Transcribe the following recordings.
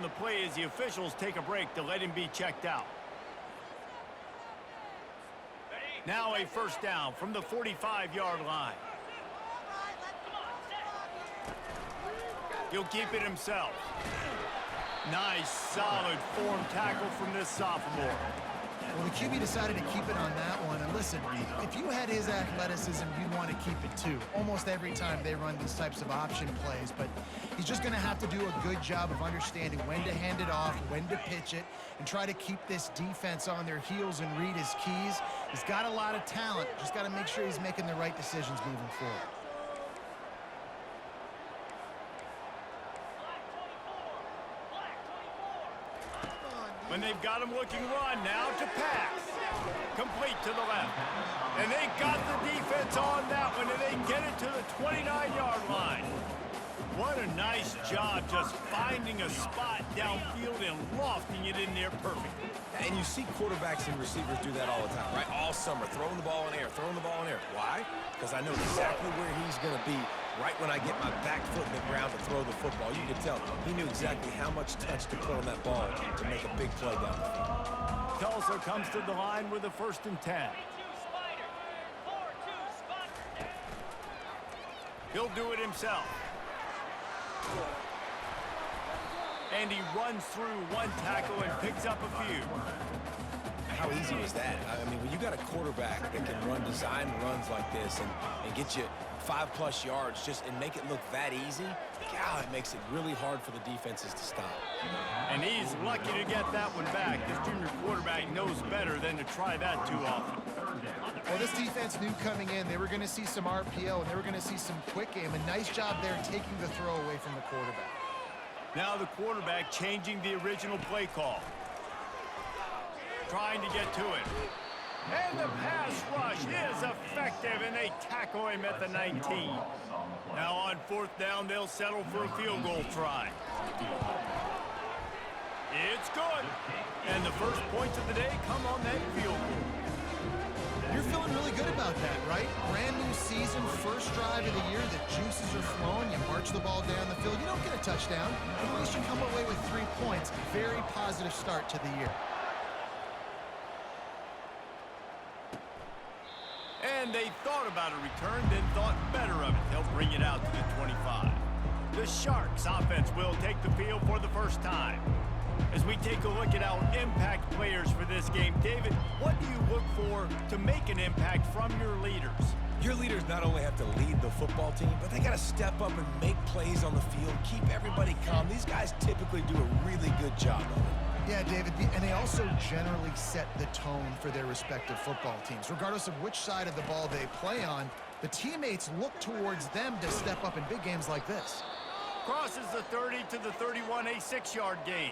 the play as the officials take a break to let him be checked out. Now a first down from the 45-yard line. He'll keep it himself. Nice, solid form tackle from this sophomore. Well, the QB decided to keep it on that one. And listen, if you had his athleticism, you'd want to keep it too. Almost every time they run these types of option plays. But he's just going to have to do a good job of understanding when to hand it off, when to pitch it, and try to keep this defense on their heels and read his keys. He's got a lot of talent. Just got to make sure he's making the right decisions moving forward. When they've got him looking run, now to pass. Complete to the left. And they got the defense on that one, and they get it to the 29-yard line. What a nice job just finding a spot downfield and lofting it in there perfectly. And you see quarterbacks and receivers do that all the time, right? All summer, throwing the ball in air, throwing the ball in air. Why? Because I know exactly where he's going to be right when I get my back foot in the ground to throw the football. You can tell he knew exactly how much touch to put on that ball to make a big play down the field. Tulsa comes to the line with a 1st and 10. He'll do it himself. And he runs through one tackle and picks up a few. How easy was that? I mean, when you got a quarterback that can run design runs like this and get you 5+ yards and make it look that easy, God, it makes it really hard for the defenses to stop. And he's lucky to get that one back. This junior quarterback knows better than to try that too often. Well, this defense knew coming in they were going to see some RPO and they were going to see some quick game. A nice job there taking the throw away from the quarterback. Now the quarterback changing the original play call. Trying to get to it. And the pass rush is effective, and they tackle him at the 19. Now on 4th down, they'll settle for a field goal try. It's good. And the first points of the day come on that field goal. You're feeling really good about that, right? Brand new season, first drive of the year, the juices are flowing, you march the ball down the field, you don't get a touchdown, but at least you come away with 3 points. Very positive start to the year. And they thought about a return, then thought better of it. They'll bring it out to the 25. The Sharks offense will take the field for the first time. As we take a look at our impact players for this game, David, what do you look for to make an impact from your leaders? Your leaders not only have to lead the football team, but they got to step up and make plays on the field, keep everybody calm. These guys typically do a really good job of it. Yeah, David, and they also generally set the tone for their respective football teams. Regardless of which side of the ball they play on, the teammates look towards them to step up in big games like this. Crosses the 30 to the 31, a 6-yard gain.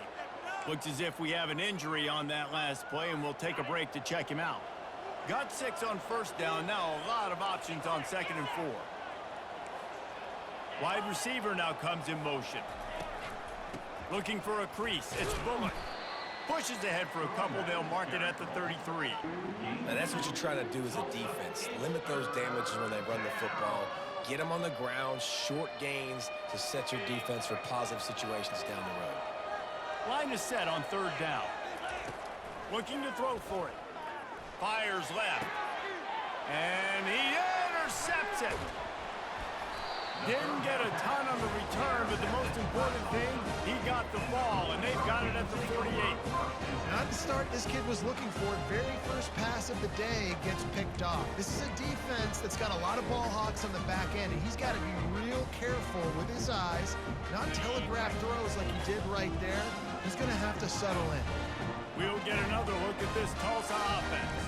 Looks as if we have an injury on that last play, and we'll take a break to check him out. Got 6 on 1st down, now a lot of options on 2nd and 4. Wide receiver now comes in motion. Looking for a crease, it's Bullock. Pushes ahead for a couple, they'll mark it at the 33. Now that's what you try to do as a defense. Limit those damages when they run the football. Get them on the ground, short gains to set your defense for positive situations down the road. Line is set on 3rd down. Looking to throw for it. Fires left. And he intercepts it. Didn't get a ton on the return, but the most important thing, he got the ball, and they've got it at the 48. Not the start this kid was looking for. Very first pass of the day gets picked off. This is a defense that's got a lot of ball hawks on the back end, and he's got to be real careful with his eyes, not telegraph throws like he did right there. He's going to have to settle in. We'll get another look at this Tulsa offense.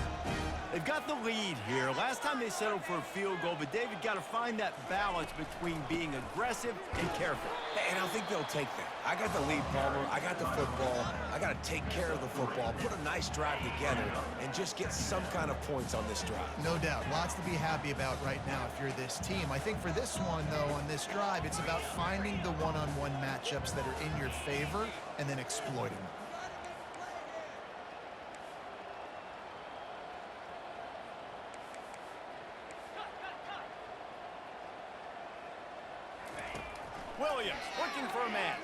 They've got the lead here. Last time they settled for a field goal, but David got to find that balance between being aggressive and careful. And I think they'll take that. I got the lead, Palmer. I got the football. I got to take care of the football, put a nice drive together, and just get some kind of points on this drive. No doubt. Lots to be happy about right now if you're this team. I think for this one, though, on this drive, it's about finding the one-on-one matchups that are in your favor and then exploiting them. Williams looking for a man.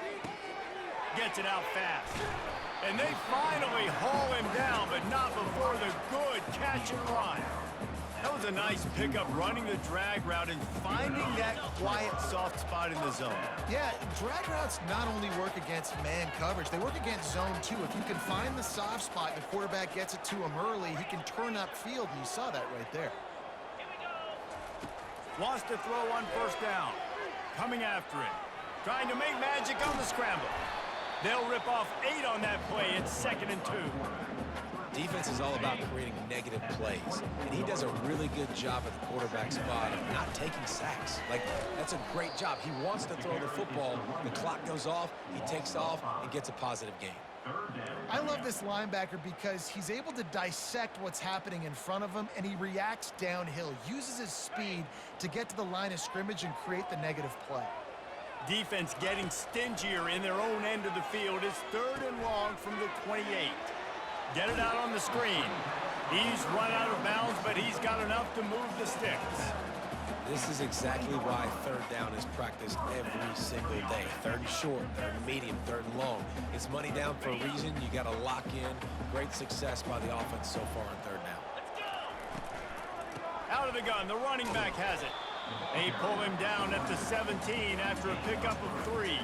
gets it out fast. And they finally haul him down, but not before the good catch and run. That was a nice pickup, running the drag route and finding that quiet, soft spot in the zone. Yeah, drag routes not only work against man coverage, they work against zone too. If you can find the soft spot and the quarterback gets it to him early, he can turn upfield, and you saw that right there. Wants to throw on first down. Coming after it. Trying to make magic on the scramble. They'll rip off 8 on that play. It's 2nd and 2. Defense is all about creating negative plays, and he does a really good job at the quarterback spot of not taking sacks. Like, that's a great job. He wants to throw the football. The clock goes off, he takes off, and gets a positive gain. I love this linebacker because he's able to dissect what's happening in front of him, and he reacts downhill, uses his speed to get to the line of scrimmage and create the negative play. Defense getting stingier in their own end of the field. It's 3rd and long from the 28. Get it out on the screen. He's run out of bounds, but he's got enough to move the sticks. This is exactly why 3rd down is practiced every single day. 3rd and short, 3rd and medium, 3rd and long. It's money down for a reason. You got to lock in. Great success by the offense so far on 3rd down. Out of the gun, the running back has it. They pull him down at the 17 after a pickup of 3.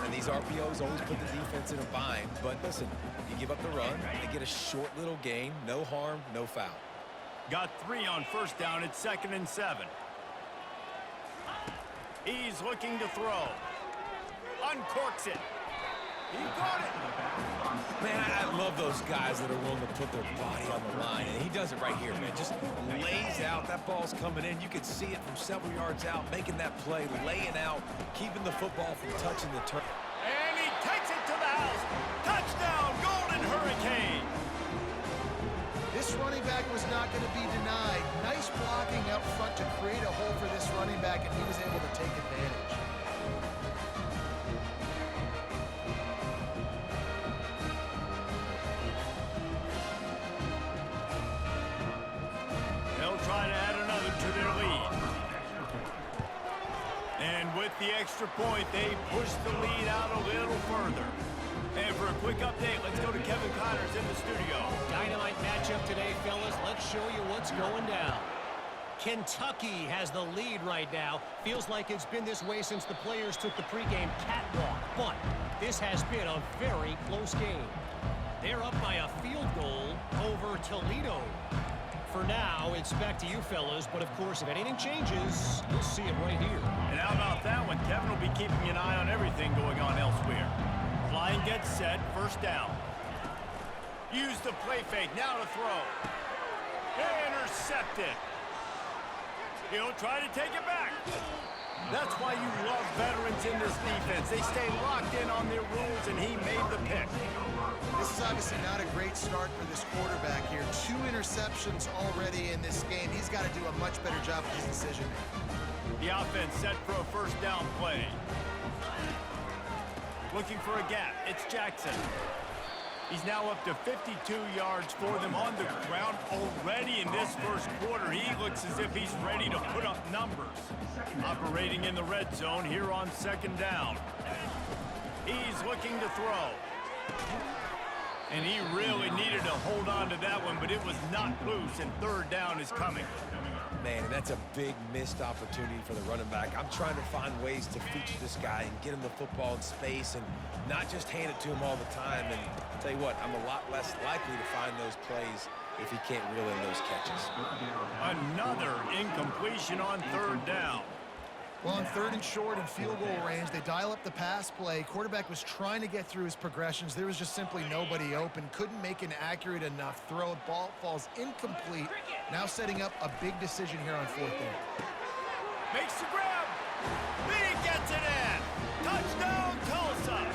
And these RPOs always put the defense in a bind. But listen, you give up the run, they get a short little gain. No harm, no foul. Got 3 on first down. It's 2nd and 7. He's looking to throw. Uncorks it. He got it. Man, I love those guys that are willing to put their body on the line. And he does it right here, man. Just lays out. That ball's coming in. You can see it from several yards out, making that play, laying out, keeping the football from touching the turf. And he takes it to the house. Touchdown, Golden Hurricane. This running back was not going to be denied. Nice blocking up front to create a hole for this running back, and he was able to take advantage. They'll try to add another to their lead. And with the extra point, they push the lead out a little further. And for a quick update, let's go to Kevin Connors in the studio. Dynamite matchup today, fellas. Let's show you what's going down. Kentucky has the lead right now. Feels like it's been this way since the players took the pregame catwalk. But this has been a very close game. They're up by a field goal over Toledo. For now, it's back to you fellas, but of course, if anything changes, you'll see it right here. And how about that one? Kevin will be keeping an eye on everything going on elsewhere. Line gets set, first down. Use the play fake, now to throw. Intercepted. He'll try to take it back. That's why you love veterans in this defense. They stay locked in on their rules, and he made the pick. This is obviously not a great start for this quarterback here. 2 interceptions already in this game. He's got to do a much better job with his decision-making. The offense set for a first down play. Looking for a gap. It's Jackson. He's now up to 52 yards for them on the ground already in this first quarter. He looks as if he's ready to put up numbers. Operating in the red zone here on second down. He's looking to throw. And he really needed to hold on to that one, but it was not loose, and third down is coming. Man, and that's a big missed opportunity for the running back. I'm trying to find ways to feature this guy and get him the football in space and not just hand it to him all the time. And I'll tell you what, I'm a lot less likely to find those plays if he can't reel in those catches. Another incompletion on third down. Well, on 3rd and short and field goal range, they dial up the pass play. Quarterback was trying to get through his progressions. There was just simply nobody open. Couldn't make an accurate enough throw. Ball falls incomplete. Now setting up a big decision here on 4th down. Makes the grab. He gets it in. Touchdown, Tulsa.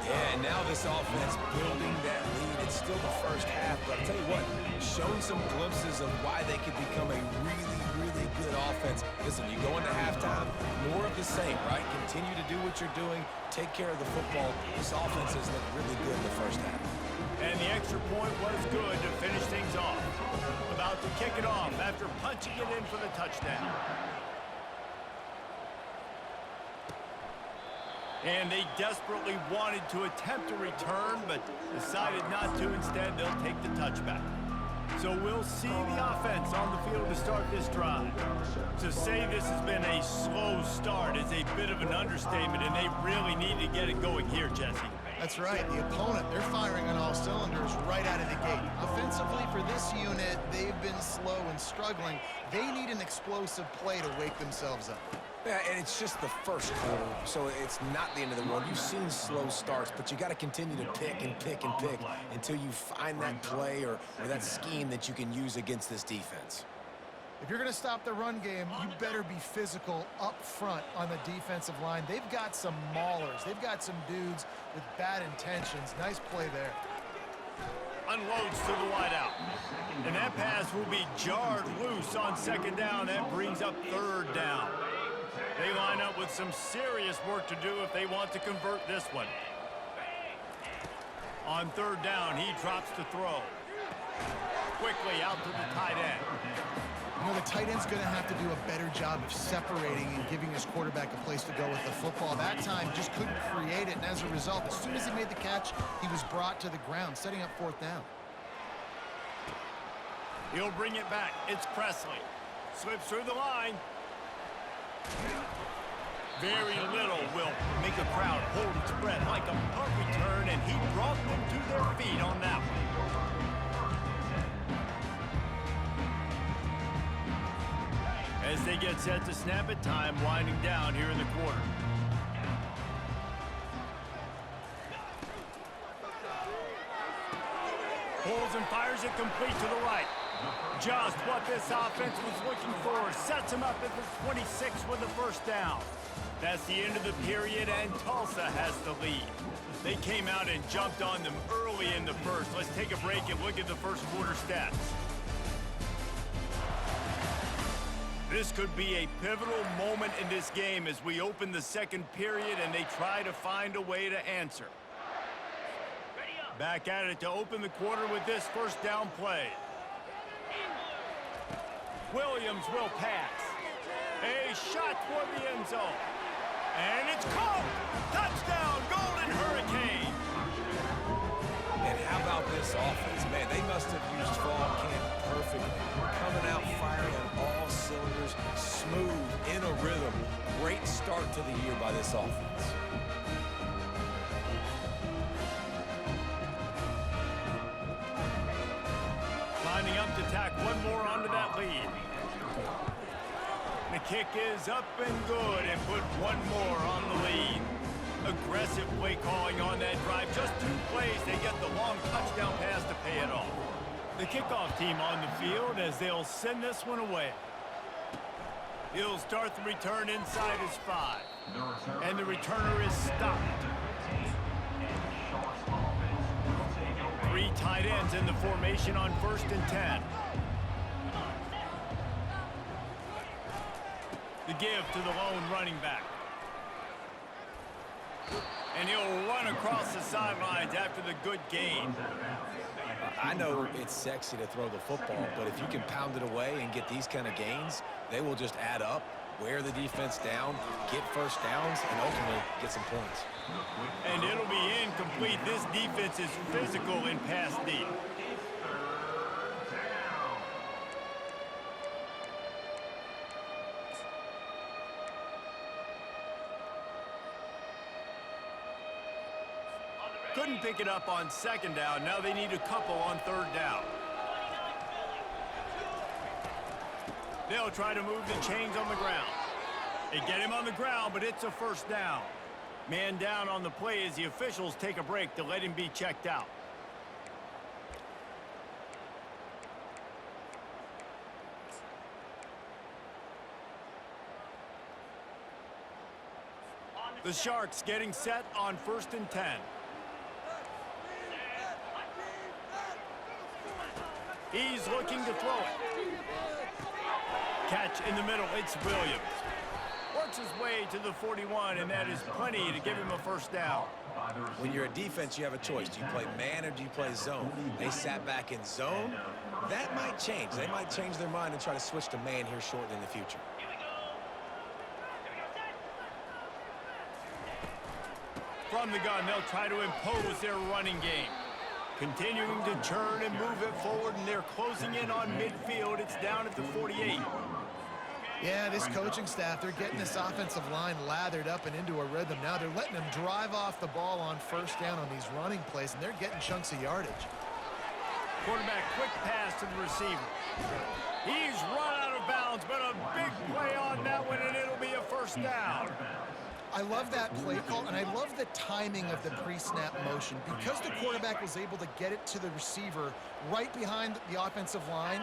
Yeah, and now this offense building that lead. It's still the first half, but I'll tell you what, showing some glimpses of why they could become a really good offense. Listen, you go into halftime, more of the same, right? Continue to do what you're doing, take care of the football. This offense has looked really good in the first half. And the extra point was good to finish things off. About to kick it off after punching it in for the touchdown. And they desperately wanted to attempt a return, but decided not to. Instead, they'll take the touchback. So we'll see the offense on the field to start this drive. To say this has been a slow start is a bit of an understatement, and they really need to get it going here, Jesse. That's right. The opponent, they're firing on all cylinders right out of the gate. Offensively, for this unit, they've been slow and struggling. They need an explosive play to wake themselves up. Yeah, and it's just the first quarter, so it's not the end of the world. You've seen slow starts, but you got to continue to pick and pick and pick until you find that play or that scheme that you can use against this defense. If you're going to stop the run game, you better be physical up front on the defensive line. They've got some maulers. They've got some dudes with bad intentions. Nice play there. Unloads to the wideout. And that pass will be jarred loose on second down. That brings up third down. They line up with some serious work to do if they want to convert this one. On third down, he drops to throw. Quickly out to the tight end. You know, the tight end's going to have to do a better job of separating and giving his quarterback a place to go with the football. That time just couldn't create it, and as a result, as soon as he made the catch, he was brought to the ground, setting up fourth down. He'll bring it back. It's Presley. Slips through the line. Very little will make a crowd hold its breath like a punt return, and he brought them to their feet on that one. As they get set to snap it, time winding down here in the quarter. Pulls and fires it complete to the right. Just what this offense was looking for. Sets him up at the 26 with the first down. That's the end of the period, and Tulsa has the lead. They came out and jumped on them early in the first. Let's take a break and look at the first quarter stats. This could be a pivotal moment in this game as we open the second period and they try to find a way to answer. Back at it to open the quarter with this first down play. Williams will pass. A shot toward the end zone. And it's caught! Touchdown, Golden Hurricane! And how about this offense? Man, they must have used fall camp perfectly. Coming out firing on all cylinders, smooth, in a rhythm. Great start to the year by this offense. Lining up to tack one more onto that lead. The kick is up and good and put one more on the lead. Aggressive play calling on that drive. Just 2 plays, they get the long touchdown pass to pay it off. The kickoff team on the field as they'll send this one away. He'll start the return inside his 5. And the returner is stopped. 3 tight ends in the formation on 1st and 10. The give to the lone running back. And he'll run across the sidelines after the good gain. I know it's sexy to throw the football, but if you can pound it away and get these kind of gains, they will just add up, wear the defense down, get first downs, and ultimately get some points. And it'll be incomplete. This defense is physical in pass deep. Couldn't pick it up on 2nd down. Now they need a couple on 3rd down. They'll try to move the chains on the ground. They get him on the ground, but it's a 1st down. Man down on the play as the officials take a break to let him be checked out. The Sharks getting set on 1st and 10. He's looking to throw it. Catch in the middle, it's Williams. Works his way to the 41, and that is plenty to give him a 1st down. When you're a defense, you have a choice. Do you play man or do you play zone? They sat back in zone. That might change. They might change their mind and try to switch to man here shortly in the future. From the gun, they'll try to impose their running game. Continuing to churn and move it forward, and they're closing in on midfield. It's down at the 48. Yeah, this coaching staff, they're getting this offensive line lathered up and into a rhythm. Now they're letting them drive off the ball on first down on these running plays, and they're getting chunks of yardage. Quarterback, quick pass to the receiver. He's run out of bounds, but a big play on that one, and it'll be a first down. I love that play call, and I love the timing of the pre-snap motion. Because the quarterback was able to get it to the receiver right behind the offensive line,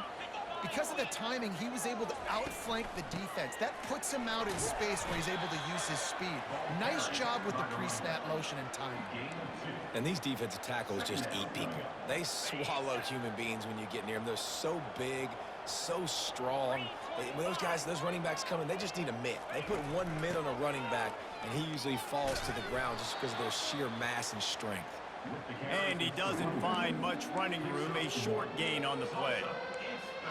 because of the timing, he was able to outflank the defense. That puts him out in space where he's able to use his speed. Nice job with the pre-snap motion and timing. And these defensive tackles just eat people. They swallow human beings when you get near them. They're so big, so strong. When those guys, those running backs come in, they just need a mitt. They put one mitt on a running back, and he usually falls to the ground just because of their sheer mass and strength. And he doesn't find much running room, a short gain on the play.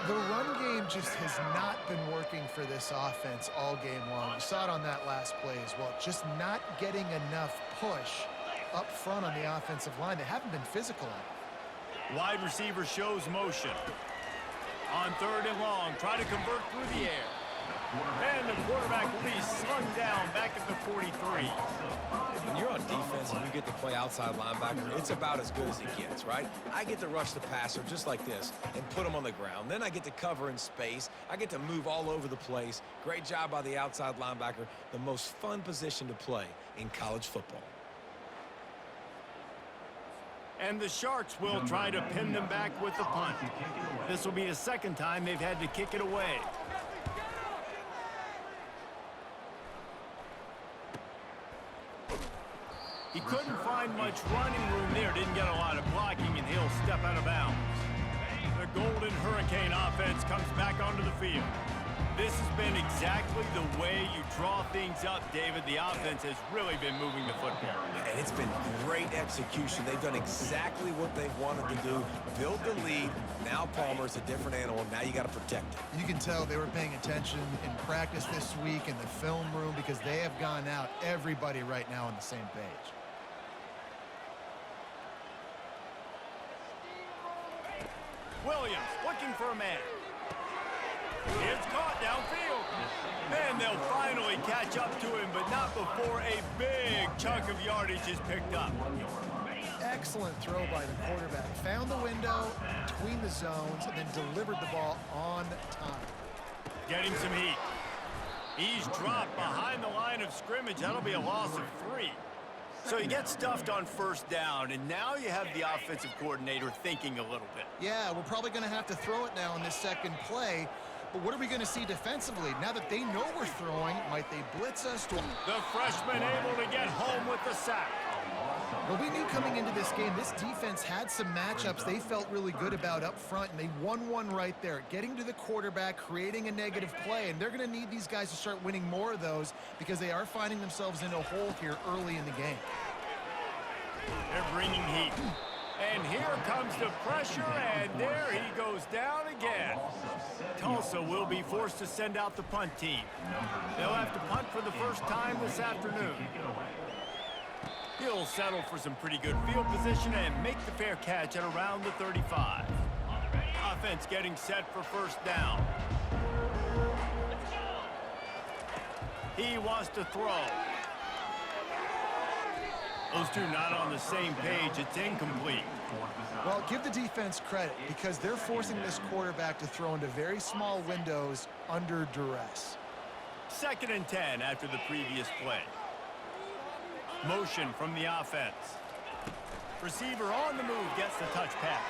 The run game just has not been working for this offense all game long. You saw it on that last play as well. Just not getting enough push up front on the offensive line. They haven't been physical enough. Wide receiver shows motion. On 3rd and long, try to convert through the air. And the quarterback will be slung down back at the 43. When you're on defense and you get to play outside linebacker, it's about as good as it gets, right? I get to rush the passer just like this and put him on the ground. Then I get to cover in space. I get to move all over the place. Great job by the outside linebacker. The most fun position to play in college football. And the Sharks will try to pin them back with the punt. This will be the second time they've had to kick it away. He couldn't find much running room there, didn't get a lot of blocking, and he'll step out of bounds. The Golden Hurricane offense comes back onto the field. This has been exactly the way you draw things up, David. The offense has really been moving the football. And it's been great execution. They've done exactly what they've wanted to do. Build the lead. Now Palmer's a different animal. Now you got to protect it. You can tell they were paying attention in practice this week in the film room because they have gone out, everybody right now on the same page. Williams looking for a man. It's caught downfield. And they'll finally catch up to him, but not before a big chunk of yardage is picked up. Excellent throw by the quarterback. Found the window between the zones and then delivered the ball on time. Getting some heat. He's dropped behind the line of scrimmage. That'll be a loss of 3. So he gets stuffed on first down, and now you have the offensive coordinator thinking a little bit. Yeah, we're probably going to have to throw it now in this second play. But what are we going to see defensively? Now that they know we're throwing, might they blitz us? The freshman able to get home with the sack. Well, we knew coming into this game, this defense had some matchups they felt really good about up front, and they won one right there. Getting to the quarterback, creating a negative play, and they're going to need these guys to start winning more of those because they are finding themselves in a hole here early in the game. They're bringing heat. And here comes the pressure, and there he goes down again. Tulsa will be forced to send out the punt team. They'll have to punt for the first time this afternoon. He'll settle for some pretty good field position and make the fair catch at around the 35. Offense getting set for first down. He wants to throw. Those two not on the same page. It's incomplete. Well, give the defense credit because they're forcing this quarterback to throw into very small windows under duress. 2nd and 10 after the previous play. Motion from the offense. Receiver on the move gets the touch pass.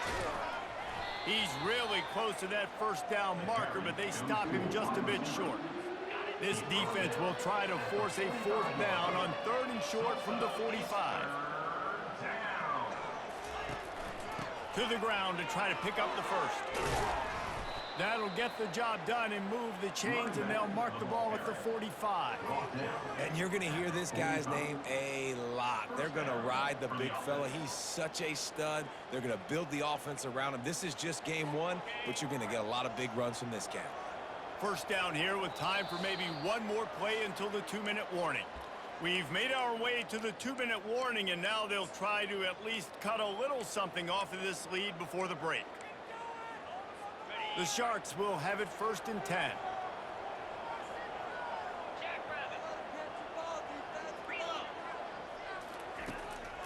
He's really close to that first down marker, but they stop him just a bit short. This defense will try to force a 4th down on 3rd and short from the 45. To the ground to try to pick up the first. That'll get the job done and move the chains, and they'll mark the ball at the 45. And you're going to hear this guy's name a lot. They're going to ride the big fella. He's such a stud. They're going to build the offense around him. This is just game 1, but you're going to get a lot of big runs from this guy. First down here with time for maybe one more play until the 2-minute warning. We've made our way to the 2-minute warning, and now they'll try to at least cut a little something off of this lead before the break. The Sharks will have it 1st and 10.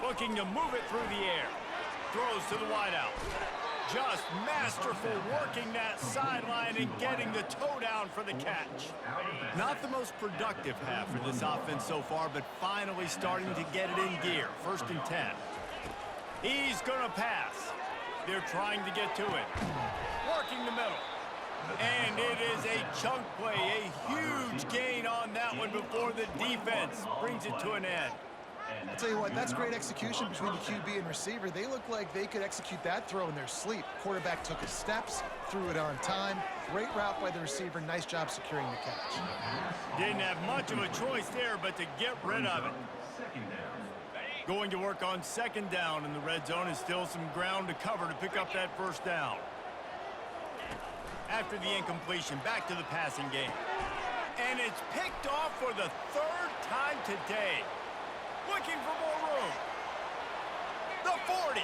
Looking to move it through the air. Throws to the wideout. Just masterful working that sideline and getting the toe down for the catch. Not the most productive half for this offense so far, but finally starting to get it in gear. 1st and 10. He's going to pass. They're trying to get to it. Working the middle. And it is a chunk play, a huge gain on that one before the defense brings it to an end. I'll tell you what, that's great execution between the QB and receiver. They look like they could execute that throw in their sleep. Quarterback took his steps, threw it on time. Great route by the receiver. Nice job securing the catch. Didn't have much of a choice there, but to get rid of it. Going to work on 2nd down in the red zone, and still some ground to cover to pick up that 1st down. After the incompletion, back to the passing game. And it's picked off for the 3rd time today. Looking for more room. The 40.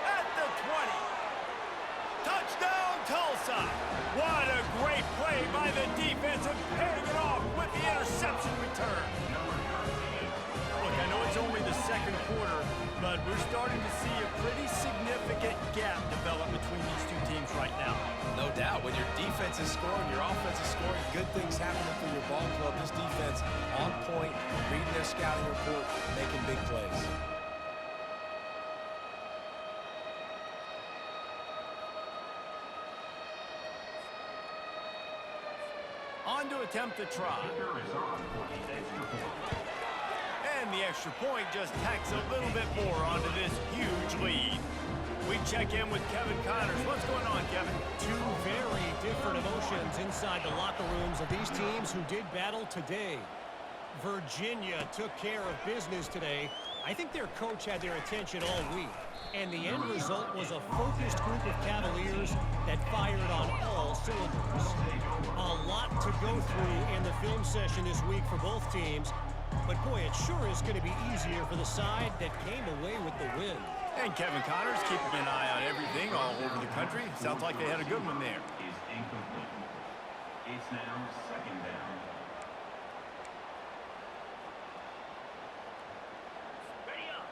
At the 20. Touchdown, Tulsa. What a great play by the defense and paying it off with the interception return. Look, I know it's only the 2nd quarter, but we're starting to see a pretty significant gap develop between these two teams right now. No doubt. When your defense is scoring, your offense is scoring, good things happening for your ball club. This defense on point, reading their scouting report, making big plays. On to attempt the try. And the extra point just tacks a little bit more onto this huge lead. We check in with Kevin Connors. What's going on, Kevin? Two very different emotions inside the locker rooms of these teams who did battle today. Virginia took care of business today. I think their coach had their attention all week. And the end result was a focused group of Cavaliers that fired on all cylinders. A lot to go through in the film session this week for both teams. But boy, it sure is going to be easier for the side that came away with the win. And Kevin Connors keeping an eye on everything all over the country. Sounds like they had a good one there. Is incomplete. It's now 2nd down.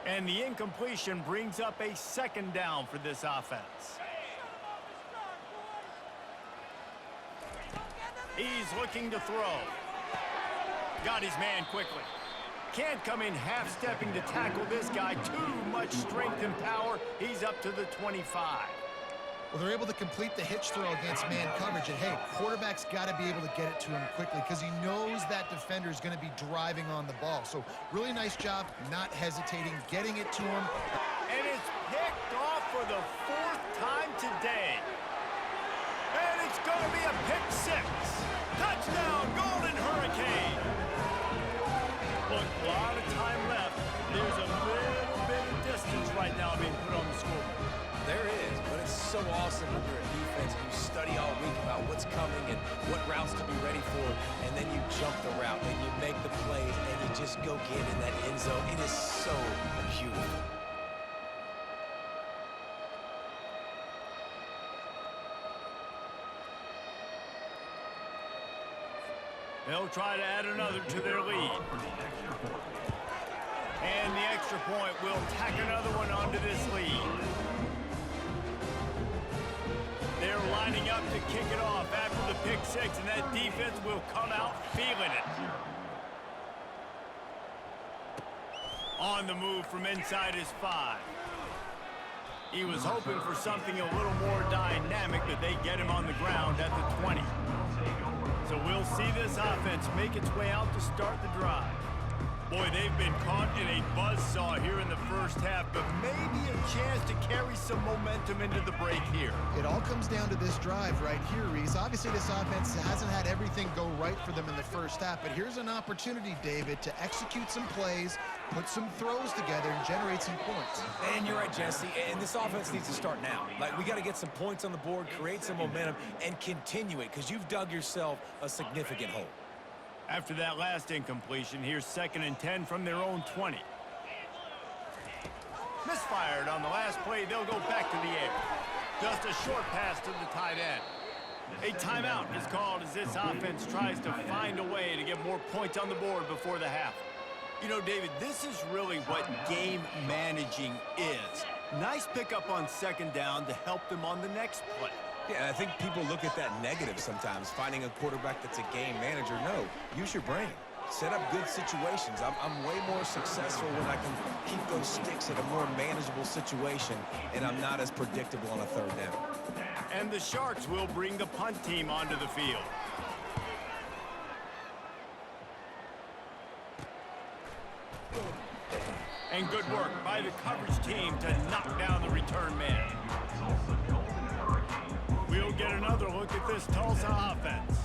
And the incompletion brings up a 2nd down for this offense. He's looking to throw. Got his man quickly. Can't come in half-stepping to tackle this guy. Too much strength and power. He's up to the 25. Well, they're able to complete the hitch throw against man coverage. And, hey, quarterback's got to be able to get it to him quickly because he knows that defender is going to be driving on the ball. So really nice job not hesitating, getting it to him. And it's picked off for the 4th time today. And it's going to be a pick 6. Touchdown, Golden Hurricane. Look, a lot of time left. There's a little bit of distance right now being put on the scoreboard. There is, but it's so awesome when you're a defense and you study all week about what's coming and what routes to be ready for, and then you jump the route and you make the plays and you just go get in that end zone. It is so beautiful. They'll try to add another to their lead. And the extra point will tack another one onto this lead. They're lining up to kick it off after the pick 6, and that defense will come out feeling it. On the move from inside his 5. He was hoping for something a little more dynamic, but they get him on the ground at the 20. So we'll see this offense make its way out to start the drive. Boy, they've been caught in a buzzsaw here in the 1st half, but maybe a chance to carry some momentum into the break here. It all comes down to this drive right here, Reese. Obviously, this offense hasn't had everything go right for them in the 1st half, but here's an opportunity, David, to execute some plays, put some throws together, and generate some points. And you're right, Jesse, and this offense needs to start now. Like, we got to get some points on the board, create some momentum, and continue it, because you've dug yourself a significant hole. After that last incompletion, here's 2nd and 10 from their own 20. Misfired on the last play, they'll go back to the air. Just a short pass to the tight end. A timeout is called as this offense tries to find a way to get more points on the board before the half. You know, David, this is really what game managing is. Nice pickup on 2nd down to help them on the next play. Yeah, I think people look at that negative sometimes, finding a quarterback that's a game manager. No, use your brain. Set up good situations. I'm way more successful when I can keep those sticks at a more manageable situation, and I'm not as predictable on a 3rd down. And the Sharks will bring the punt team onto the field. And good work by the coverage team to knock down the return man. We'll get another look at this Tulsa offense.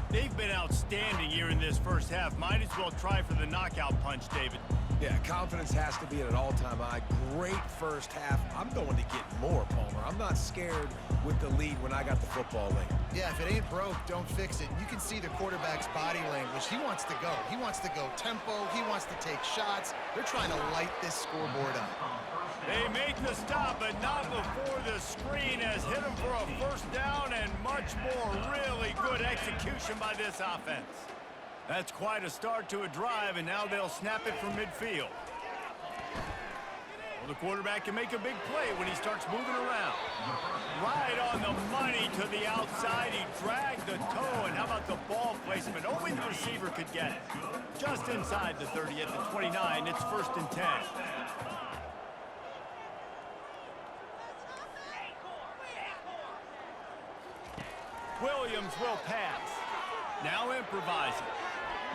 They've been outstanding here in this first half. Might as well try for the knockout punch, David. Yeah, confidence has to be at an all-time high. Great first half. I'm going to get more, Palmer. I'm not scared with the lead when I got the football late. Yeah, if it ain't broke, don't fix it. You can see the quarterback's body language. He wants to go. He wants to go tempo. He wants to take shots. They're trying to light this scoreboard up. They make the stop, but not before the screen has hit them for a 1st down and much more. Really good execution by this offense. That's quite a start to a drive, and now they'll snap it from midfield. Well, the quarterback can make a big play when he starts moving around. Right on the money to the outside. He dragged the toe, and how about the ball placement? Only the receiver could get it. Just inside the 30 at the 29, it's 1st and 10. Williams will pass. Now improvising.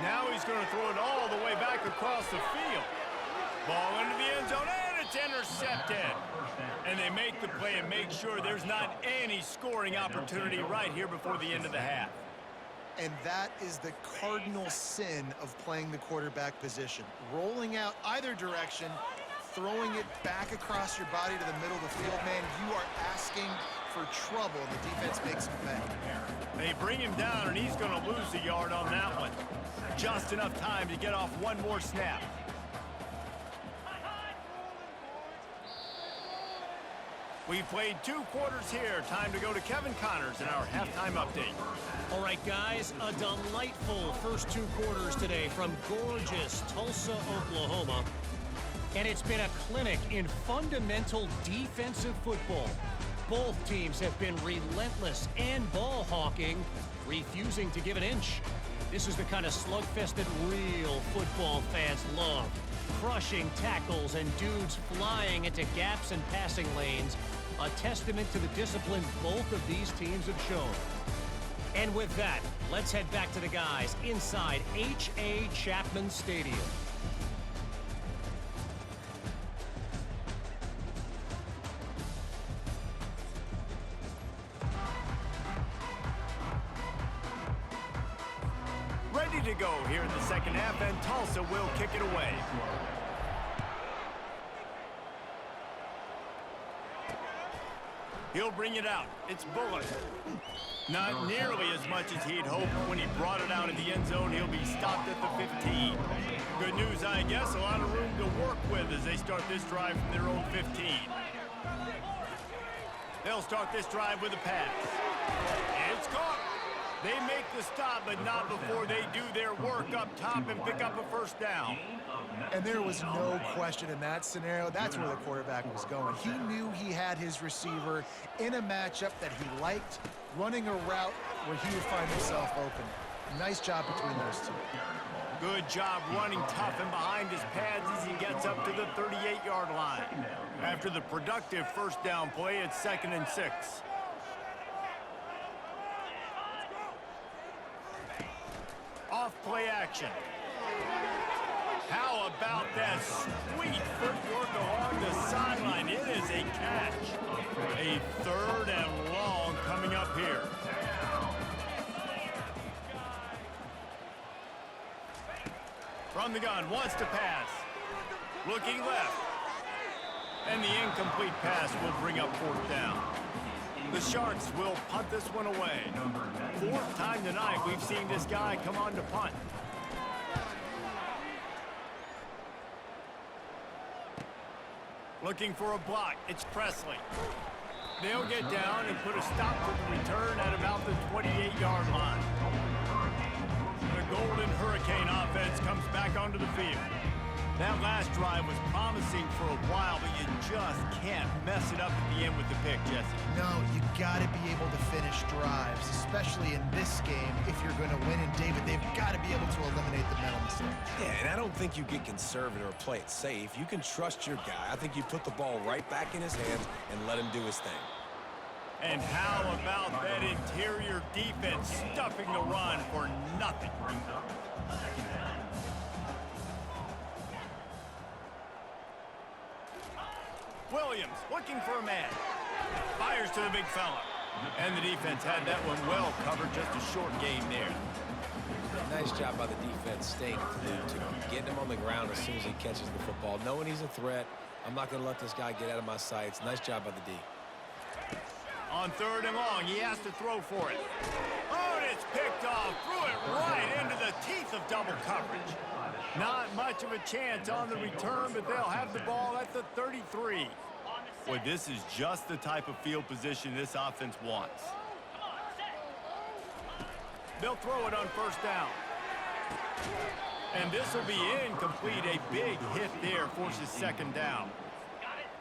Now he's going to throw it all the way back across the field. Ball into the end zone, and it's intercepted. And they make the play and make sure there's not any scoring opportunity right here before the end of the half. And that is the cardinal sin of playing the quarterback position. Rolling out either direction, throwing it back across your body to the middle of the field, man, you are asking for trouble. The defense makes him pay. They bring him down, and he's going to lose a yard on that one. Just enough time to get off one more snap. We've played 2 quarters here. Time to go to Kevin Connors in our halftime update. All right, guys, a delightful first 2 quarters today from gorgeous Tulsa, Oklahoma. And it's been a clinic in fundamental defensive football. Both teams have been relentless and ball hawking, refusing to give an inch. This is the kind of slugfest that real football fans love. Crushing tackles and dudes flying into gaps and passing lanes. A testament to the discipline both of these teams have shown. And with that, let's head back to the guys inside H.A. Chapman Stadium. Ready to go here in the second half, and Tulsa will kick it away. He'll bring it out. It's Bullock. Not nearly as much as he'd hoped. When he brought it out of the end zone, he'll be stopped at the 15. Good news, I guess. A lot of room to work with as they start this drive from their own 15. They'll start this drive with a pass. It's caught. They make the stop, but not before they do their work up top and pick up a 1st down. And there was no question in that scenario. That's where the quarterback was going. He knew he had his receiver in a matchup that he liked, running a route where he would find himself open. Nice job between those two. Good job running tough and behind his pads as he gets up to the 38-yard line. After the productive 1st down play, it's 2nd and 6. Off play action. How about that sweet footwork along the sideline? It is a catch. A 3rd and long coming up here. From the gun, wants to pass. Looking left. And the incomplete pass will bring up 4th down. The Sharks will punt this one away. 4th time tonight we've seen this guy come on to punt. Looking for a block. It's Presley. They'll get down and put a stop to the return at about the 28-yard line. The Golden Hurricane offense comes back onto the field. That last drive was promising for a while, but you just can't mess it up at the end with the pick, Jesse. No, you got to be able to finish drives, especially in this game if you're going to win. And, David, they've got to be able to eliminate the mental mistakes. Yeah, and I don't think you get conservative or play it safe. You can trust your guy. I think you put the ball right back in his hands and let him do his thing. And how about that interior defense stuffing the run for nothing? Williams looking for a man. Fires to the big fella. And the defense had that one well covered. Just a short game there. Nice job by the defense staying glued to him, getting him on the ground as soon as he catches the football, knowing he's a threat. I'm not going to let this guy get out of my sights. Nice job by the D. On 3rd and long, he has to throw for it. Oh, and it's picked off. Threw it right into the teeth of double coverage. Not much of a chance on the return, but they'll have the ball at the 33. Well, this is just the type of field position this offense wants. They'll throw it on 1st down. And this will be incomplete. A big hit there forces 2nd down.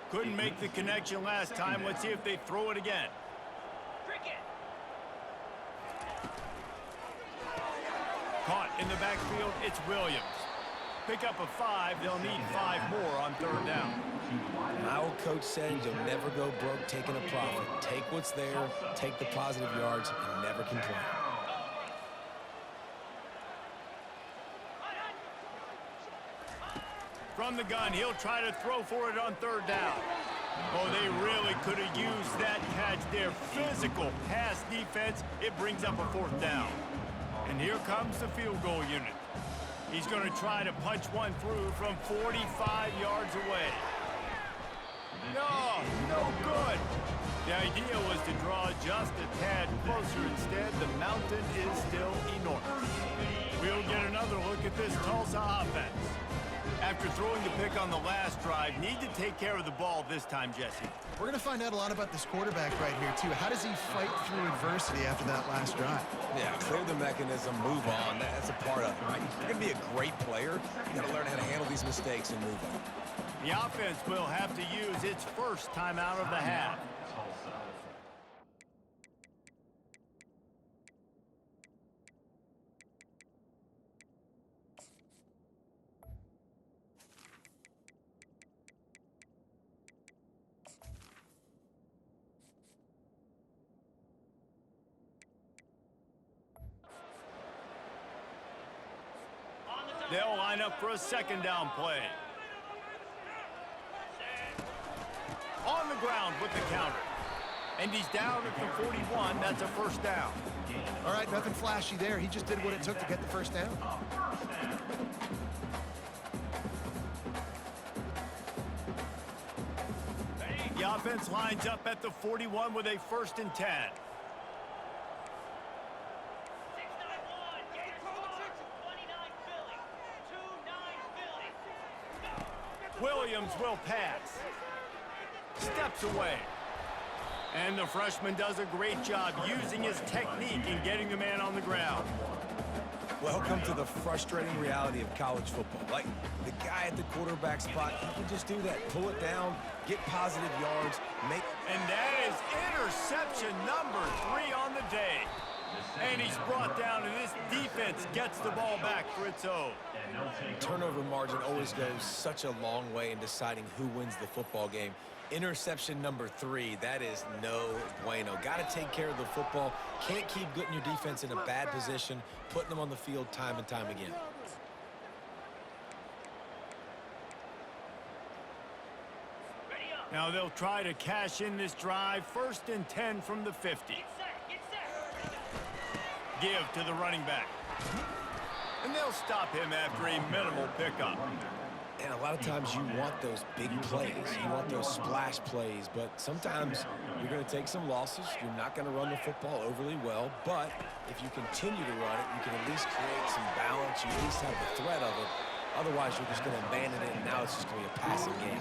Couldn't make the connection last time. Let's see if they throw it again. Caught in the backfield, it's Williams. Pick up a 5. They'll need 5 more on 3rd down. My old coach said you'll never go broke taking a profit. Take what's there, take the positive yards, and never complain. From the gun, he'll try to throw for it on 3rd down. Oh, they really could have used that catch there. Physical pass defense. It brings up a 4th down. And here comes the field goal unit. He's going to try to punch one through from 45 yards away. No good. The idea was to draw just a tad closer. Instead, the mountain is still enormous. We'll get another look at this Tulsa offense. After throwing the pick on the last drive, need to take care of the ball this time, Jesse. We're going to find out a lot about this quarterback right here, too. How does he fight through adversity after that last drive? Yeah, clear the mechanism, move on. That's a part of it, right? If you're going to be a great player, you got to learn how to handle these mistakes and move on. The offense will have to use its first timeout of the half. They'll line up for a 2nd down play. On the ground with the counter. And he's down at the 41. That's a 1st down. All right, nothing flashy there. He just did what it took to get the 1st down. The offense lines up at the 41 with a 1st and 10. Williams will pass. Steps away. And the freshman does a great job using his technique in getting the man on the ground. Welcome to the frustrating reality of college football. Like, the guy at the quarterback spot, he can just do that. Pull it down, get positive yards, make... And that is interception number 3 on the day. And he's brought down, and this defense gets the ball back for its own. Turnover margin always goes such a long way in deciding who wins the football game. Interception number 3, that is no bueno. Got to take care of the football. Can't keep putting your defense in a bad position, putting them on the field time and time again. Now they'll try to cash in this drive. 1st and 10 from the 50. Give to the running back. And they'll stop him after a minimal pickup. And a lot of times you want those big plays. You want those splash plays. But sometimes you're going to take some losses. You're not going to run the football overly well. But if you continue to run it, you can at least create some balance. You at least have the threat of it. Otherwise, you're just going to abandon it, and now it's just going to be a passing game.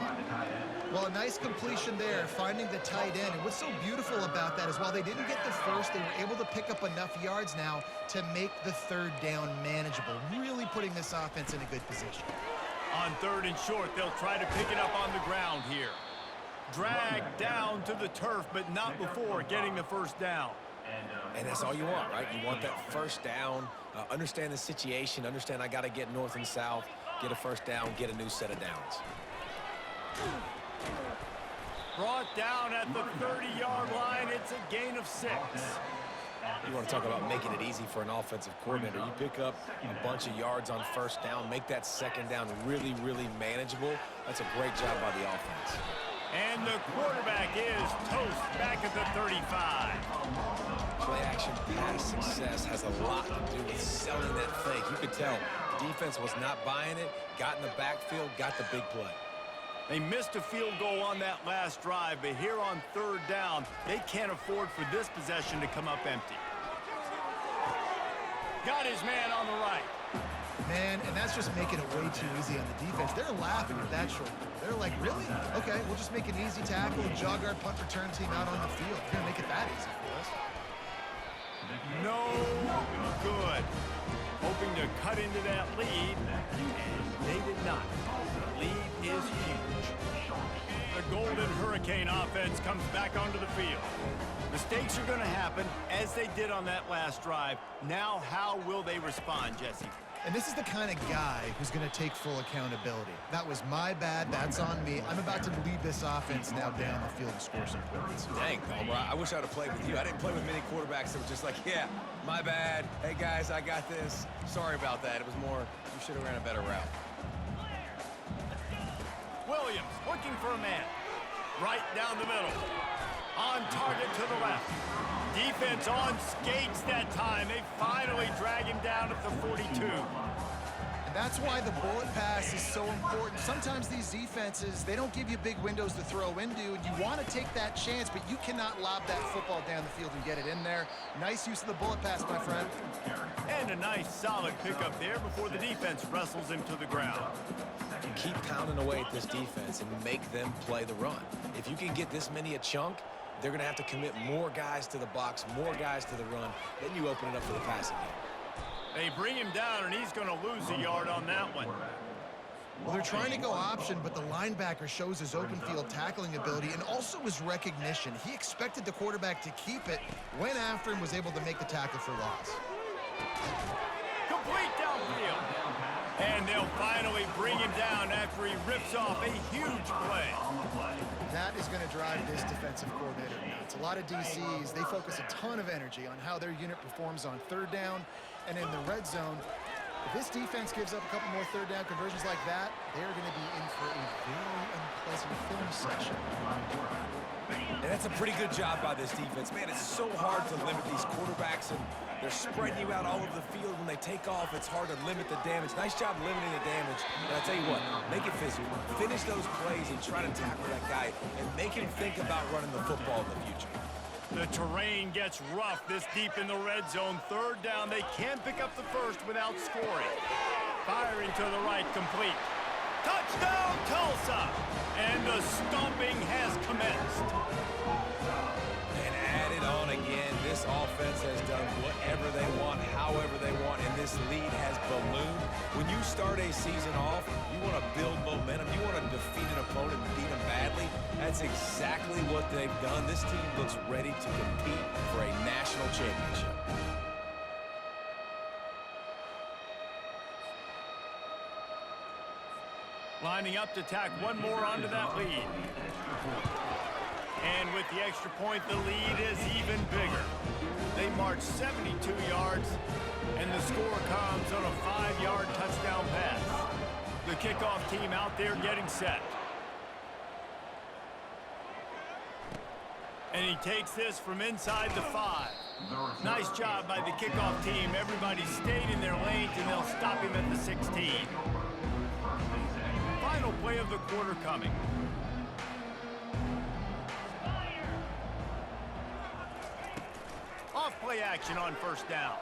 Well, a nice completion there, finding the tight end. And what's so beautiful about that is while they didn't get the first, they were able to pick up enough yards now to make the third down manageable, really putting this offense in a good position. On 3rd and short, they'll try to pick it up on the ground here. Dragged down to the turf, but not before getting the first down. And that's all you want, right? You want that first down, understand the situation, understand I got to get north and south, get a first down, get a new set of downs. Brought down at the 30-yard line. It's a gain of 6. You want to talk about making it easy for an offensive coordinator. You pick up a bunch of yards on first down, make that second down really, really manageable. That's a great job by the offense. And the quarterback is toast back at the 35. Play-action pass success has a lot to do with selling that fake. You could tell defense was not buying it, got in the backfield, got the big play. They missed a field goal on that last drive, but here on 3rd down, they can't afford for this possession to come up empty. Got his man on the right. Man, and that's just making it way too easy on the defense. They're laughing at that short. They're like, really? Okay, we'll just make an easy tackle and jog our punt return team out on the field. We're going to make it that easy for us. No good. Hoping to cut into that lead, and they did not. The lead is huge. The Golden Hurricane offense comes back onto the field. Mistakes are going to happen, as they did on that last drive. Now, how will they respond, Jesse? And this is the kind of guy who's going to take full accountability. That was my bad. That's on me. I'm about to lead this offense now down the field and score some points. Dang, Palmer, I wish I would have played with you. I didn't play with many quarterbacks that were just like, yeah, my bad. Hey, guys, I got this. Sorry about that. It was more, you should have ran a better route. Williams looking for a man. Right down the middle. On target to the left. Defense on skates that time. They finally drag him down at the 42. And that's why the bullet pass is so important. Sometimes these defenses, they don't give you big windows to throw into, and you want to take that chance, but you cannot lob that football down the field and get it in there. Nice use of the bullet pass, my friend. And a nice solid pickup there before the defense wrestles him to the ground. Keep pounding away at this defense and make them play the run. If you can get this many a chunk, they're going to have to commit more guys to the box, more guys to the run. Then you open it up for the passing game. They bring him down, and he's going to lose a yard on that one. Well, they're trying to go option, but the linebacker shows his open field tackling ability and also his recognition. He expected the quarterback to keep it, went after him, was able to make the tackle for loss. Complete downfield. And they'll finally bring him down after he rips off a huge play. That is going to drive this defensive coordinator nuts. A lot of DCs, they focus a ton of energy on how their unit performs on 3rd down and in the red zone. If this defense gives up a couple more 3rd down conversions like that, they're going to be in for a very unpleasant film session. And that's a pretty good job by this defense. Man, it's so hard to limit these quarterbacks, and they're spreading you out all over the field. When they take off, it's hard to limit the damage. Nice job limiting the damage. And I tell you what, make it physical. Finish those plays and try to tackle that guy and make him think about running the football in the future. The terrain gets rough this deep in the red zone. 3rd down, they can't pick up the first without scoring. Firing to the right, complete. Touchdown, Tulsa! And the stomping has commenced. And add it on again. This offense has done whatever they want, however they want, and this lead has ballooned. When you start a season off, you want to build momentum. You want to defeat an opponent and beat them badly. That's exactly what they've done. This team looks ready to compete for a national championship. Lining up to tack one more onto that lead. And with the extra point, the lead is even bigger. They march 72 yards, and the score comes on a 5-yard touchdown pass. The kickoff team out there getting set. And he takes this from inside the 5. Nice job by the kickoff team. Everybody stayed in their lanes, and they'll stop him at the 16. Final play of the quarter coming. Off play action on 1st down.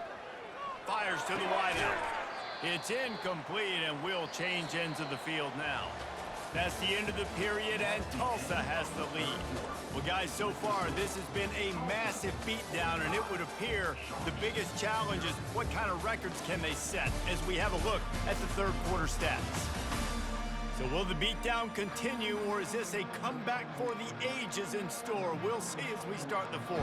Fires to the wideout. It's incomplete, and will change ends of the field now. That's the end of the period, and Tulsa has the lead. Well, guys, so far, this has been a massive beatdown, and it would appear the biggest challenge is what kind of records can they set as we have a look at the third quarter stats. So will the beatdown continue, or is this a comeback for the ages in store? We'll see as we start the fourth.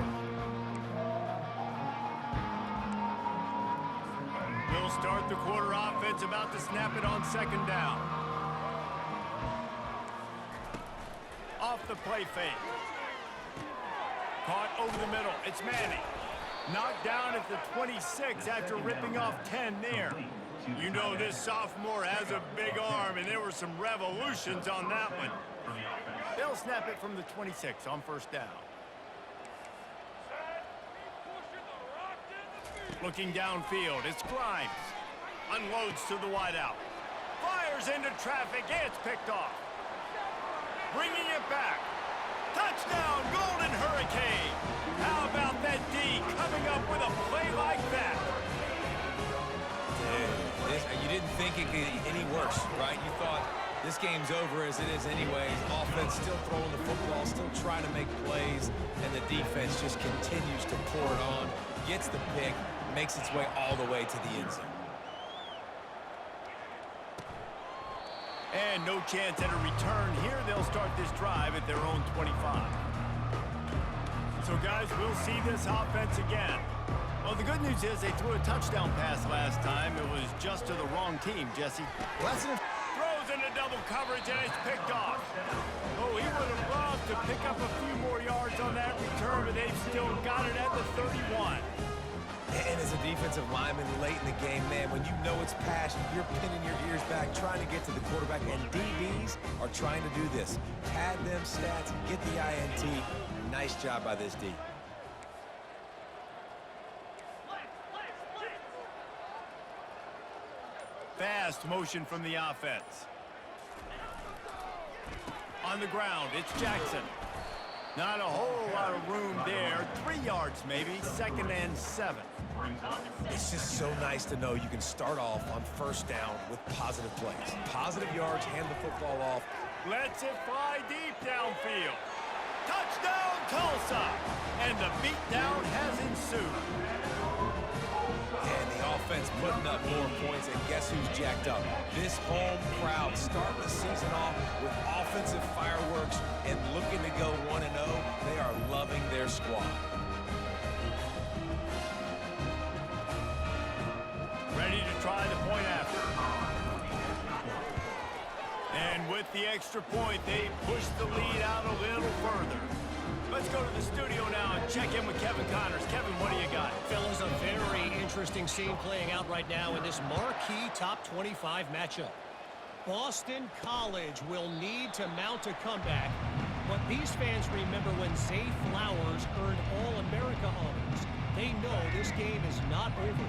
We'll start the quarter offense, about to snap it on second down. Off the play fake. Caught over the middle. It's Manning. Knocked down at the 26 after ripping off 10 there. You know this sophomore has a big arm, and there were some revolutions on that one. They'll snap it from the 26 on first down. Looking downfield, it's Grimes. Unloads to the wideout. Fires into traffic, it's picked off. Bringing it back. Touchdown, Golden Hurricane. How about that D coming up with a play like that? You didn't think it could get any worse, right? You thought this game's over as it is anyways. Offense still throwing the football, still trying to make plays, and the defense just continues to pour it on, gets the pick, makes its way all the way to the end zone. And no chance at a return here. They'll start this drive at their own 25. So, guys, we'll see this offense again. Well, the good news is they threw a touchdown pass last time. It was just to the wrong team, Jesse. Throws into double coverage, and it's picked off. Oh, he would have loved to pick up a few more yards on that return, but they've still got it at the 31. And as a defensive lineman late in the game, man, when you know it's passion, you're pinning your ears back, trying to get to the quarterback, and DBs are trying to do this. Pad them stats, get the INT. Nice job by this D. Fast motion from the offense. On the ground, it's Jackson. Not a whole lot of room there. 3 yards maybe, 2nd and 7. It's just so nice to know you can start off on first down with positive plays. Positive yards, hand the football off. Lets it fly deep downfield. Touchdown, Tulsa! And the beatdown has ensued. And the offense putting up more points, and guess who's jacked up? This home crowd starting the season off with offensive fireworks and looking to go 1-0. They are loving their squad. Ready to try the point after. And with the extra point, they push the lead out a little further. Let's go to the studio now and check in with Kevin Connors. Kevin, what do you got? Fellas, a very interesting scene playing out right now in this marquee top 25 matchup. Boston College will need to mount a comeback, but these fans remember when Zay Flowers earned All-America honors. They know this game is not over.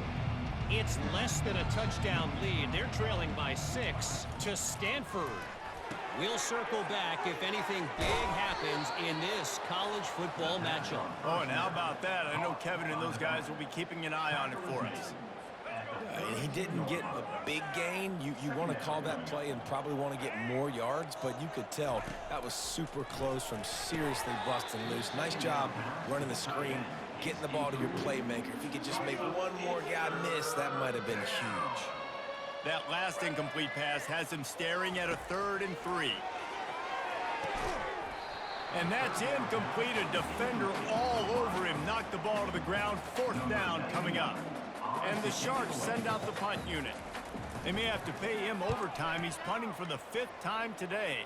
It's less than a touchdown lead. They're trailing by 6 to Stanford. We'll circle back if anything big happens in this college football matchup. Oh, and how about that? I know Kevin and those guys will be keeping an eye on it for us. He didn't get a big gain. You want to call that play and probably want to get more yards, but you could tell that was super close from seriously busting loose. Nice job running the screen, getting the ball to your playmaker. If you could just make one more guy miss, that might have been huge. That last incomplete pass has him staring at a 3rd and 3. And that's incomplete. A defender all over him. Knocked the ball to the ground. 4th down coming up. And the Sharks send out the punt unit. They may have to pay him overtime. He's punting for the 5th time today.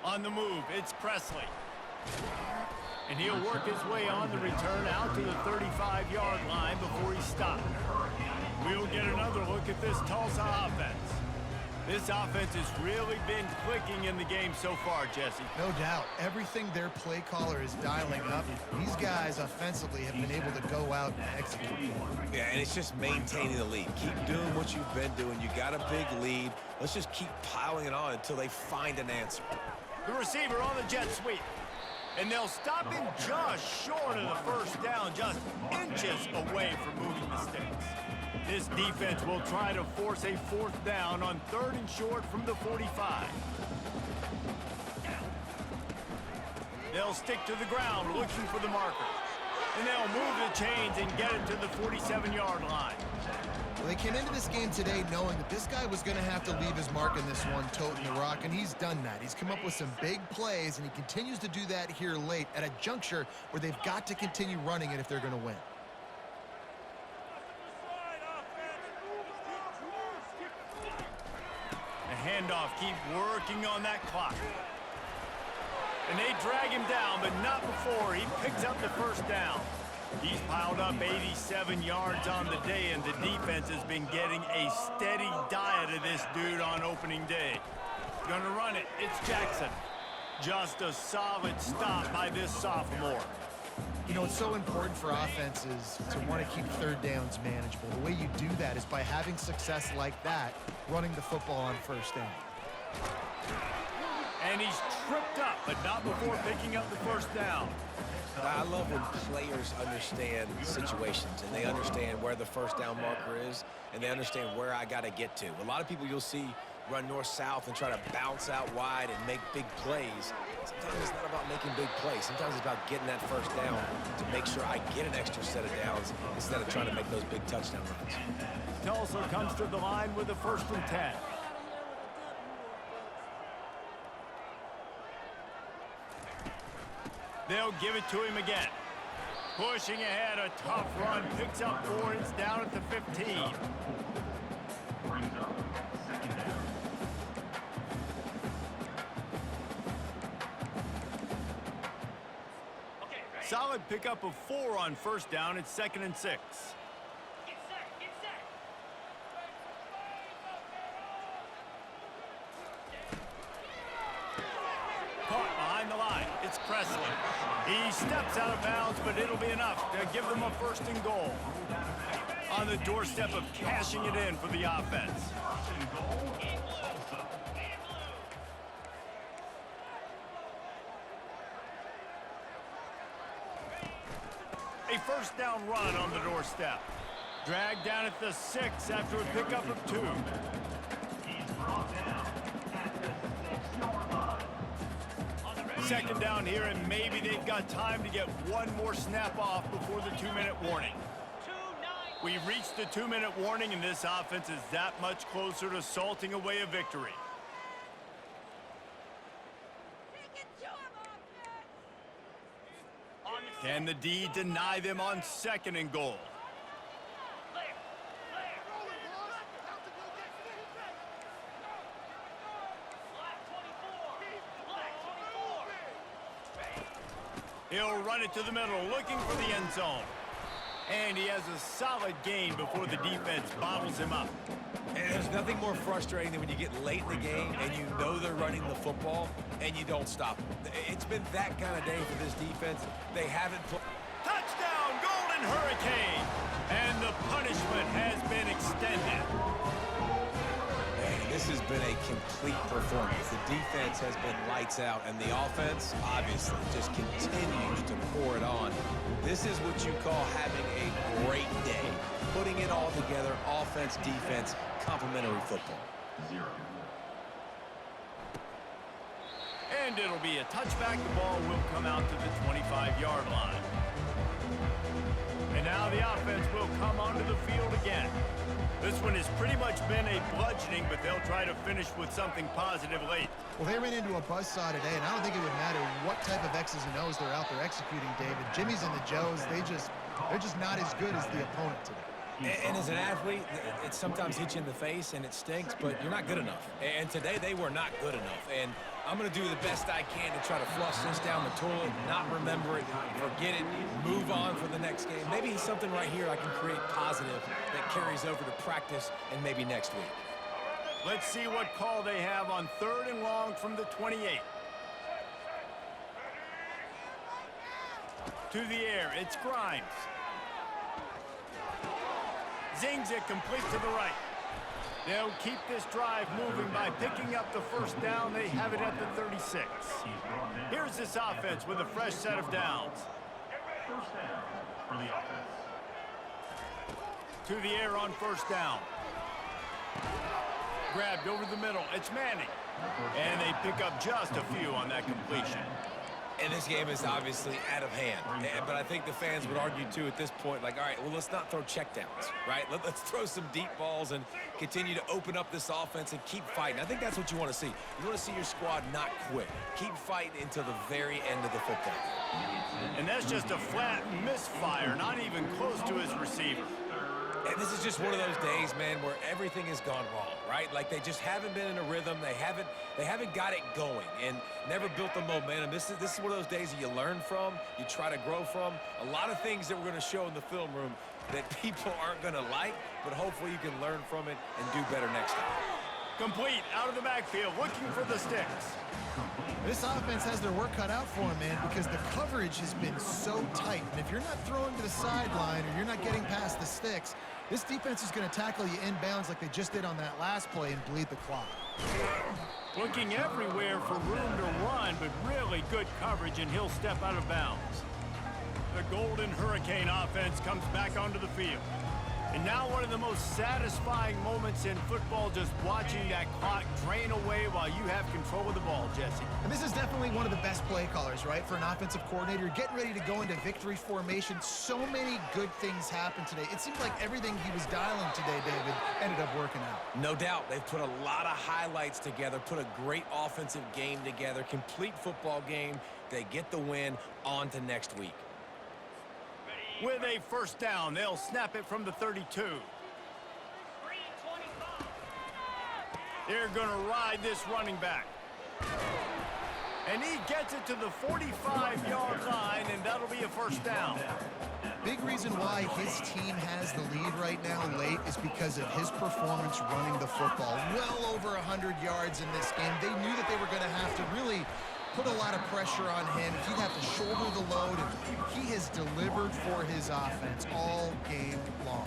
On the move, it's Presley. And he'll work his way on the return out to the 35-yard line before he's stopped. We'll get another look at this Tulsa offense. This offense has really been clicking in the game so far, Jesse. No doubt. Everything their play caller is dialing up, these guys offensively have been able to go out and execute. Yeah, and it's just maintaining the lead. Keep doing what you've been doing. You got a big lead. Let's just keep piling it on until they find an answer. The receiver on the jet sweep. And they'll stop him just short of the 1st down, just inches away from moving the sticks. This defense will try to force a 4th down on 3rd and short from the 45. They'll stick to the ground looking for the marker. And they'll move the chains and get it to the 47-yard line. Well, they came into this game today knowing that this guy was going to have to leave his mark in this one, toting the rock, and he's done that. He's come up with some big plays, and he continues to do that here late at a juncture where they've got to continue running it if they're going to win. The handoff, keep working on that clock. And they drag him down, but not before he picks up the 1st down. He's piled up 87 yards on the day, and the defense has been getting a steady diet of this dude on opening day. Gonna run it. It's Jackson. Just a solid stop by this sophomore. You know, it's so important for offenses to want to keep 3rd downs manageable. The way you do that is by having success like that, running the football on 1st down. And he's tripped up, but not before picking up the 1st down. I love when players understand situations and they understand where the 1st down marker is and they understand where I got to get to. A lot of people you'll see run north-south and try to bounce out wide and make big plays. Sometimes it's not about making big plays. Sometimes it's about getting that 1st down to make sure I get an extra set of downs instead of trying to make those big touchdown runs. Tulsa comes to the line with a 1st and 10. They'll give it to him again. Pushing ahead, a tough run, picks up 4, it's down at the 15. Brings up 2nd down. Solid pickup of 4 on 1st down, it's 2nd and 6. Caught behind the line. It's Presley. He steps out of bounds, but it'll be enough to give them a 1st and goal. On the doorstep of cashing it in for the offense. A 1st down run on the doorstep. Dragged down at the 6 after a pickup of 2. He's brought down at the 6-yard line. 2nd down here, and maybe they've got time to get one more snap off before the 2-minute warning. We've reached the 2-minute warning, and this offense is that much closer to salting away a victory. Can the D deny them on 2nd and goal? He'll run it to the middle, looking for the end zone. And he has a solid gain before the defense bottles him up. And there's nothing more frustrating than when you get late in the game and you know they're running the football and you don't stop them. It's been that kind of day for this defense. They haven't played. Touchdown, Golden Hurricane! And the punishment has been extended. Man, this has been a complete performance. The defense has been lights out, and the offense, obviously, just continues to pour it on. This is what you call having a great day. Putting it all together, offense, defense, complementary football. 0. And it'll be a touchback. The ball will come out to the 25-yard line. And now the offense will come onto the field again. This one has pretty much been a bludgeoning, but they'll try to finish with something positive late. Well, they ran into a buzzsaw today, and I don't think it would matter what type of X's and O's they're out there executing, David. Jimmy's and the Joes, they're just not as good as the opponent today. And as an athlete, it sometimes hits you in the face and it stinks, but you're not good enough. And today they were not good enough. And I'm going to do the best I can to try to flush this down the toilet, not remember it, forget it, move on for the next game. Maybe something right here I can create positive that carries over to practice and maybe next week. Let's see what call they have on 3rd and long from the 28. To the air, it's Grimes. Zings it complete to the right. They'll keep this drive moving by picking up the 1st down. They have it at the 36. Here's this offense with a fresh set of downs. 1st down for the offense. to the air on first down. Grabbed over the middle. It's Manning. And they pick up just a few on that completion. And this game is obviously out of hand. But I think the fans would argue, too, at this point, like, all right, well, let's not throw checkdowns, right? Let's throw some deep balls and continue to open up this offense and keep fighting. I think that's what you want to see. You want to see your squad not quit. Keep fighting until the very end of the football game. And that's just a flat misfire, not even close to his receiver. And this is just one of those days, man, where everything has gone wrong, right? Like they just haven't been in a rhythm. They haven't got it going and never built the momentum. This is one of those days that you learn from, you try to grow from. A lot of things that we're going to show in the film room that people aren't going to like, but hopefully you can learn from it and do better next time. Complete out of the backfield, looking for the sticks. This offense has their work cut out for them, man, because the coverage has been so tight. And if you're not throwing to the sideline or you're not getting past the sticks, this defense is going to tackle you inbounds like they just did on that last play and bleed the clock. Looking everywhere for room to run, but really good coverage, and he'll step out of bounds. The Golden Hurricane offense comes back onto the field. And now one of the most satisfying moments in football, just watching that clock drain away while you have control of the ball, Jesse. And this is definitely one of the best play callers, right, for an offensive coordinator. Getting ready to go into victory formation. So many good things happened today. It seemed like everything he was dialing today, David, ended up working out. No doubt. They've put a lot of highlights together, put a great offensive game together, complete football game. They get the win on to next week. With a first down, they'll snap it from the 32. They're going to ride this running back. And he gets it to the 45-yard line, and that'll be a first down. Big reason why his team has the lead right now late is because of his performance running the football. Well over 100 yards in this game. They knew that they were going to have to really put a lot of pressure on him. He'd have to shoulder the load, and he has delivered for his offense all game long.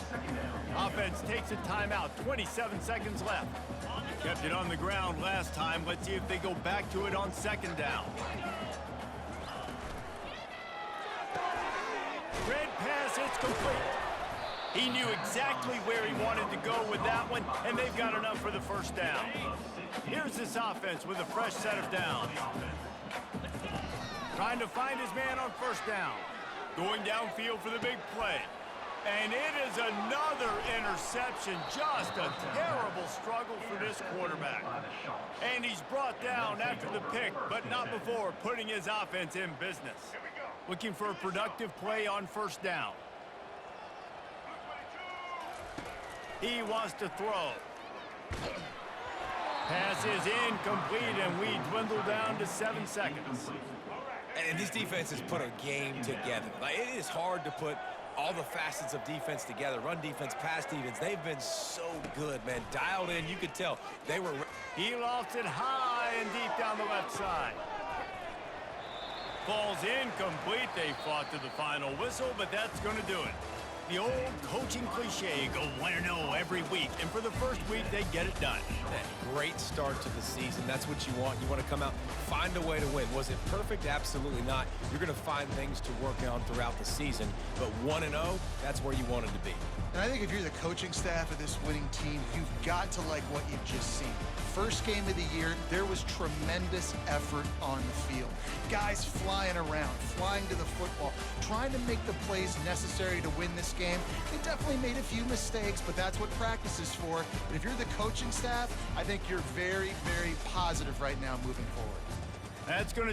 Offense takes a timeout, 27 seconds left. Kept it on the ground last time. Let's see if they go back to it on second down. Red pass, it's complete. He knew exactly where he wanted to go with that one, and they've got enough for the first down. Here's this offense with a fresh set of downs. Trying to find his man on first down. Going downfield for the big play. And it is another interception. Just a terrible struggle for this quarterback. And he's brought down after the pick, but not before putting his offense in business. Looking for a productive play on first down. He wants to throw. Pass is incomplete, and we dwindle down to 7 seconds. And this defense has put a game together. Like, it is hard to put all the facets of defense together. Run defense, pass defense. They've been so good, man. Dialed in, you could tell. They were... He lofts it high and deep down the left side. Falls incomplete. They fought to the final whistle, but that's going to do it. The old coaching cliche, go 1-0 every week. And for the first week, they get it done. Great start to the season. That's what you want. You want to come out, find a way to win. Was it perfect? Absolutely not. You're going to find things to work on throughout the season. But 1-0, that's where you wanted to be. And I think if you're the coaching staff of this winning team, you've got to like what you've just seen. First game of the year, there was tremendous effort on the field. Guys flying around, flying to the football, trying to make the plays necessary to win this game. They definitely made a few mistakes, but that's what practice is for. But if you're the coaching staff, I think you're very, very positive right now moving forward. That's going to